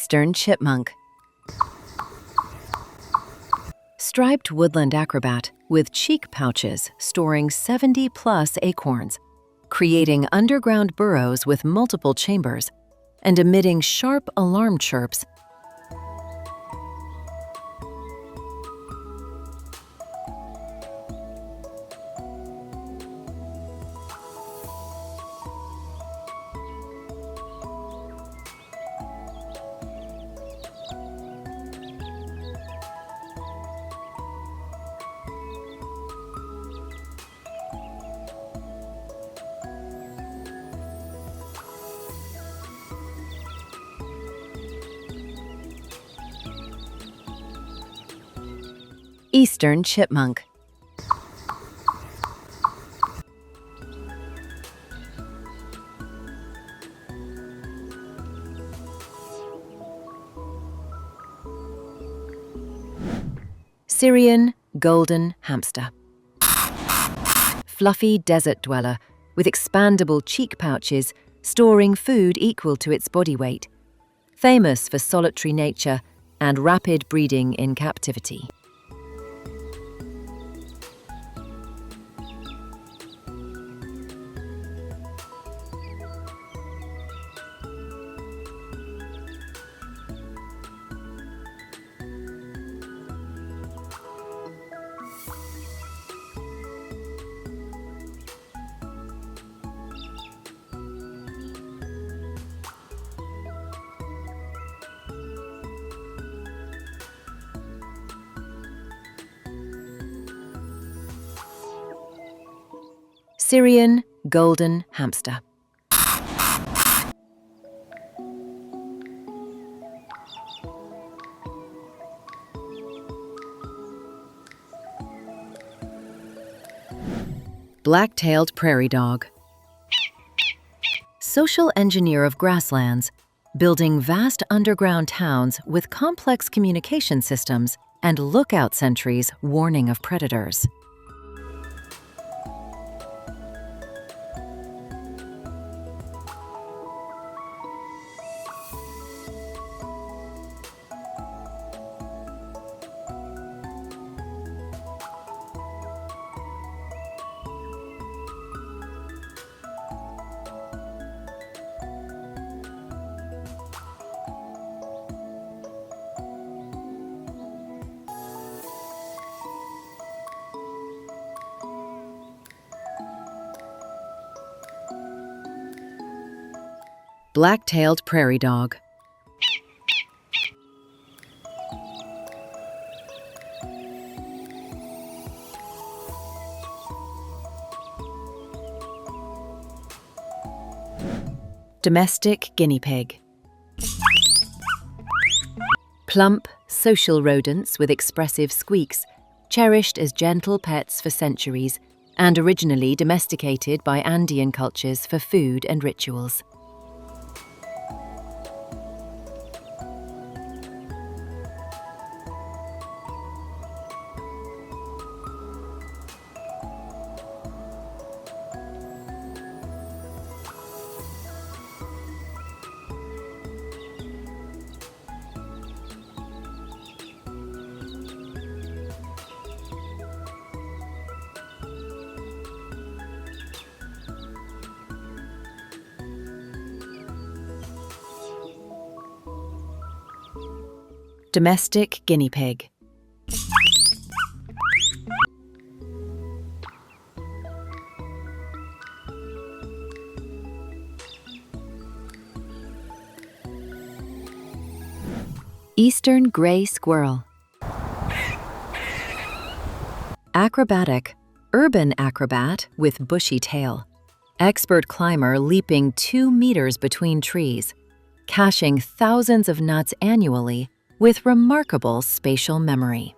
Eastern chipmunk. Striped woodland acrobat with cheek pouches storing 70+ acorns, creating underground burrows with multiple chambers, and emitting sharp alarm chirps. Eastern chipmunk. Syrian golden hamster. Fluffy desert dweller with expandable cheek pouches storing food equal to its body weight. Famous for solitary nature and rapid breeding in captivity. Syrian golden hamster. Black-tailed prairie dog. Social engineer of grasslands, building vast underground towns with complex communication systems and lookout sentries warning of predators. Black-tailed prairie dog. Domestic guinea pig. Plump, social rodents with expressive squeaks, cherished as gentle pets for centuries, and originally domesticated by Andean cultures for food and rituals. Domestic guinea pig. Eastern gray squirrel. Acrobatic, urban acrobat with bushy tail. Expert climber leaping 2 meters between trees, caching thousands of nuts annually with remarkable spatial memory.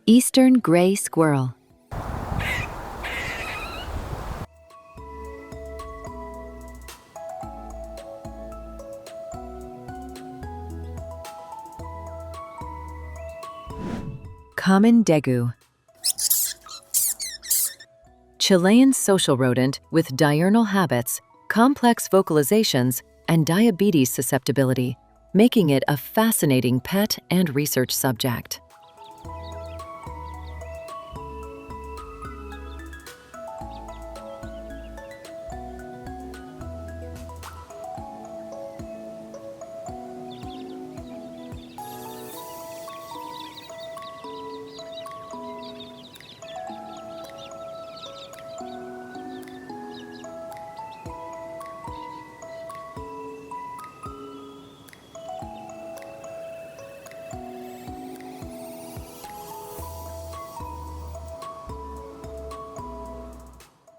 Eastern gray squirrel. Common Degu. Chilean social rodent with diurnal habits, complex vocalizations, and diabetes susceptibility, making it a fascinating pet and research subject.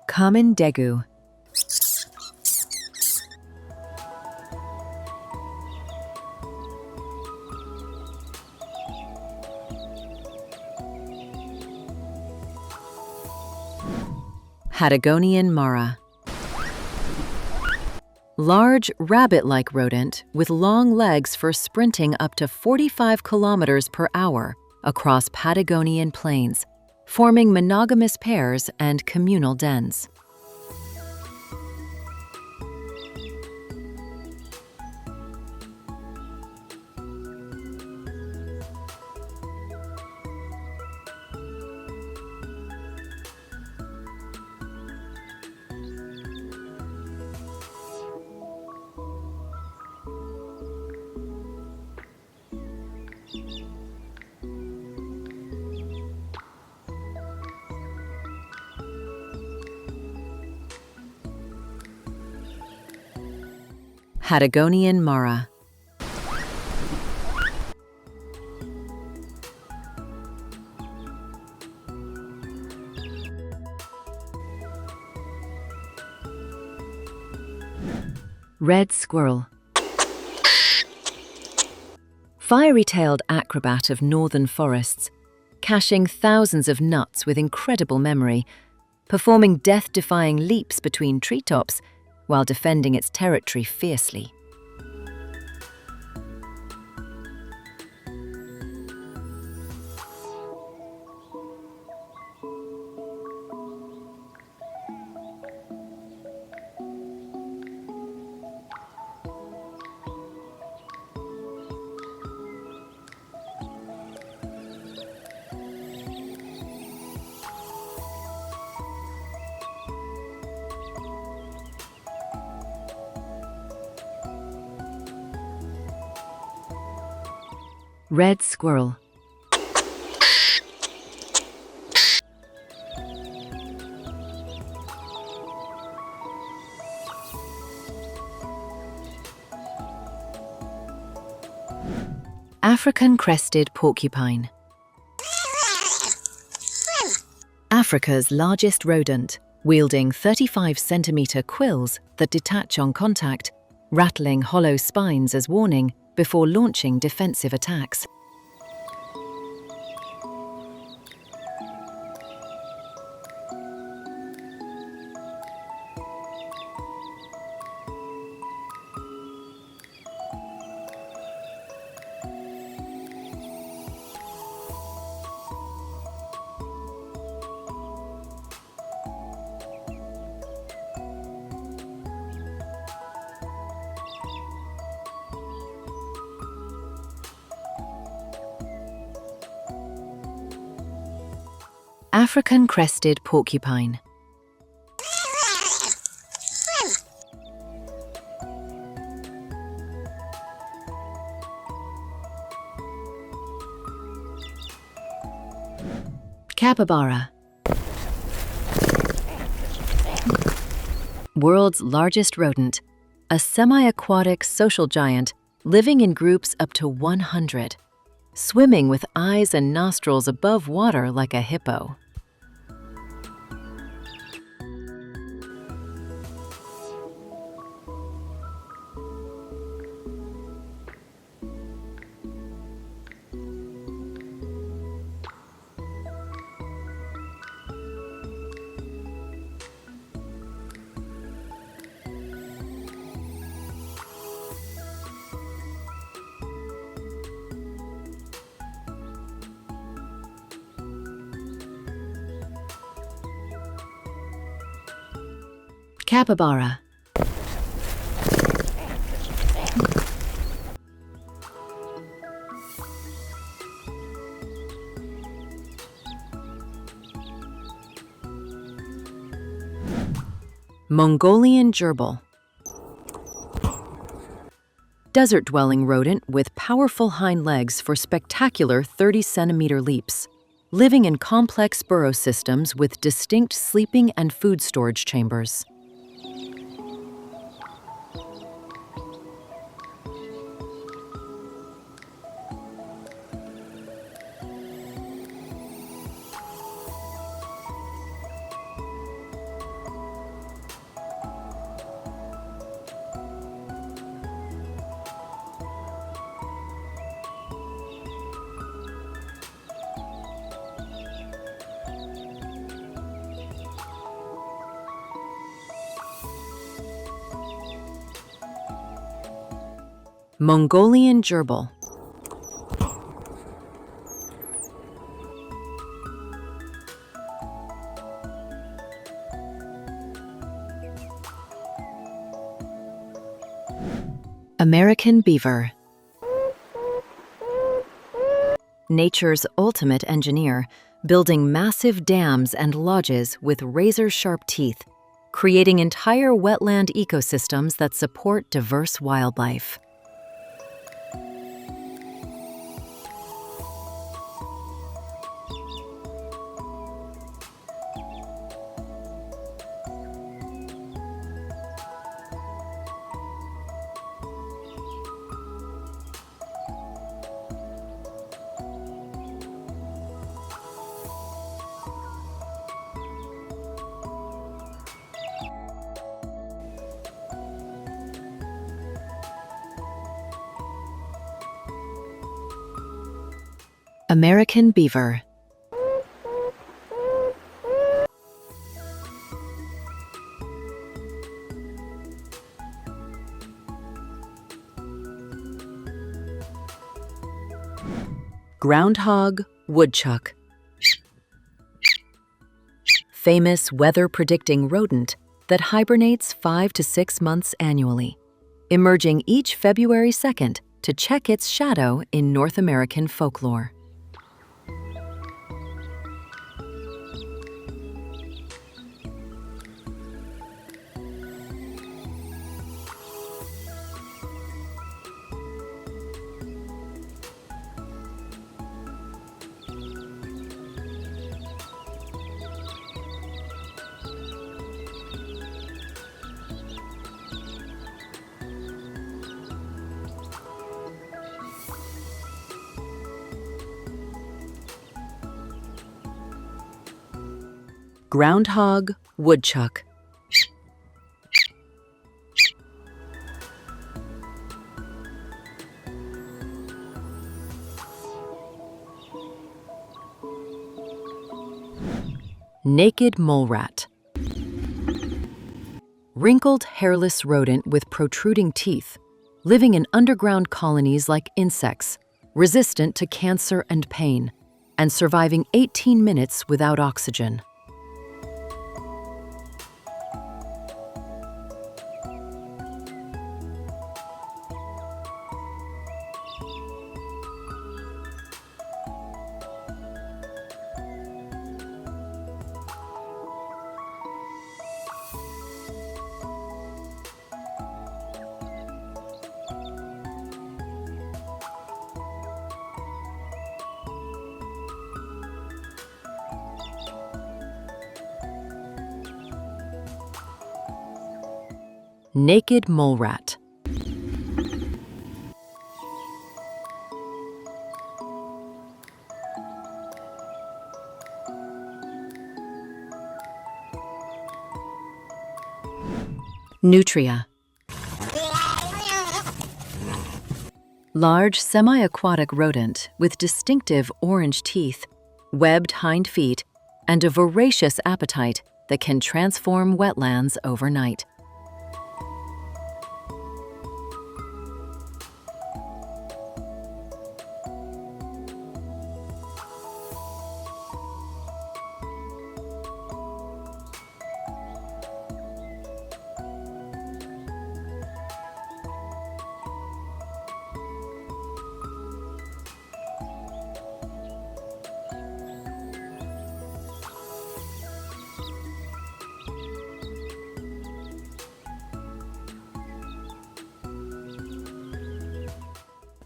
Common Degu. Patagonian Mara. Large, rabbit-like rodent with long legs for sprinting up to 45 kilometers per hour across Patagonian plains, forming monogamous pairs and communal dens. Patagonian Mara. Red squirrel. Fiery-tailed acrobat of northern forests, caching thousands of nuts with incredible memory, performing death-defying leaps between treetops while defending its territory fiercely. Red squirrel. African crested porcupine. Africa's largest rodent, wielding 35-centimeter quills that detach on contact, rattling hollow spines as warning before launching defensive attacks. African crested porcupine. Capybara. World's largest rodent, a semi-aquatic social giant living in groups up to 100, swimming with eyes and nostrils above water like a hippo. Capybara. Mongolian Gerbil. Desert-dwelling rodent with powerful hind legs for spectacular 30-centimeter leaps, living in complex burrow systems with distinct sleeping and food storage chambers. Mongolian Gerbil. American Beaver. Nature's ultimate engineer, building massive dams and lodges with razor-sharp teeth, creating entire wetland ecosystems that support diverse wildlife. American Beaver. Groundhog, woodchuck. Famous weather-predicting rodent that hibernates 5 to 6 months annually, emerging each February 2nd to check its shadow in North American folklore. Groundhog, woodchuck. Naked mole rat. Wrinkled, hairless rodent with protruding teeth, living in underground colonies like insects, resistant to cancer and pain, and surviving 18 minutes without oxygen. Naked mole rat. Nutria. Large semi-aquatic rodent with distinctive orange teeth, webbed hind feet, and a voracious appetite that can transform wetlands overnight.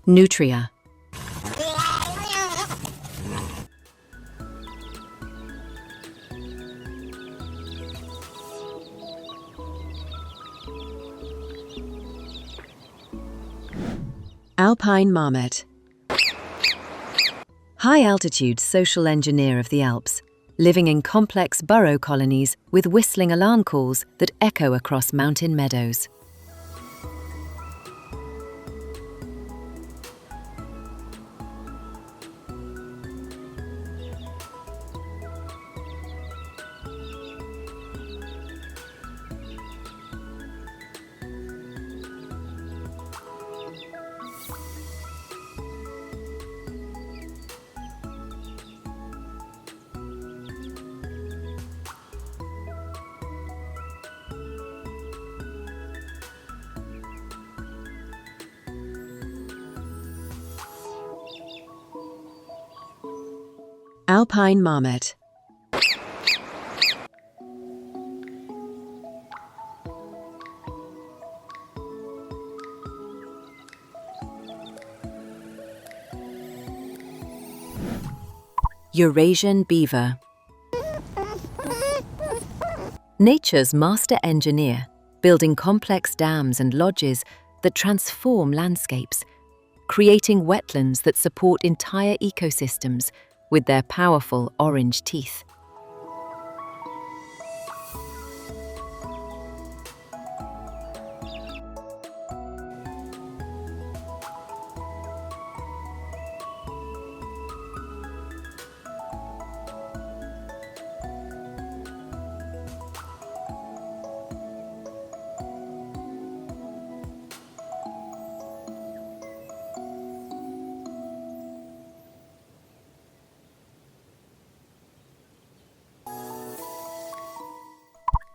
Nutria. Alpine Marmot. High-altitude social engineer of the Alps, living in complex burrow colonies with whistling alarm calls that echo across mountain meadows. Alpine Marmot. Eurasian Beaver. Nature's master engineer, building complex dams and lodges that transform landscapes, creating wetlands that support entire ecosystems with their powerful orange teeth.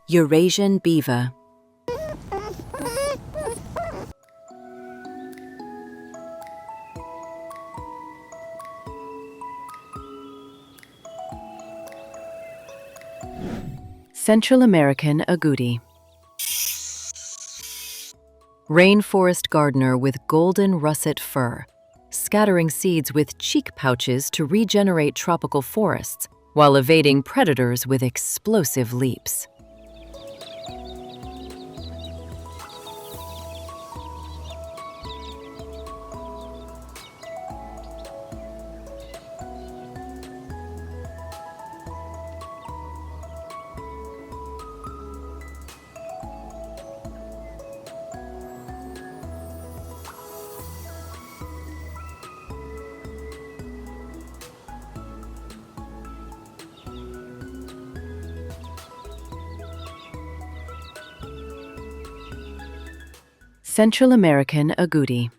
Eurasian Beaver. Central American agouti. Rainforest gardener with golden russet fur, scattering seeds with cheek pouches to regenerate tropical forests while evading predators with explosive leaps. Central American agouti.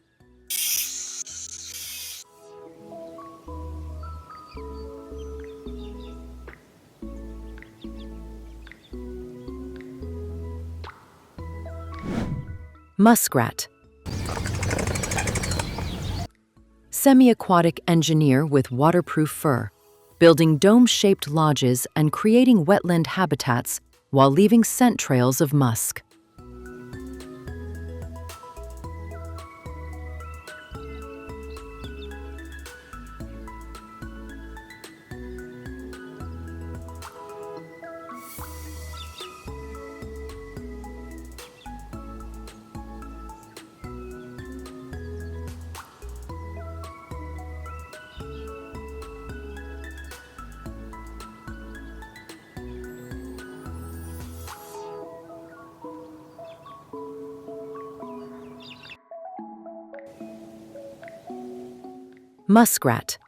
Muskrat. Semi-aquatic engineer with waterproof fur, building dome-shaped lodges and creating wetland habitats while leaving scent trails of musk. Muskrat.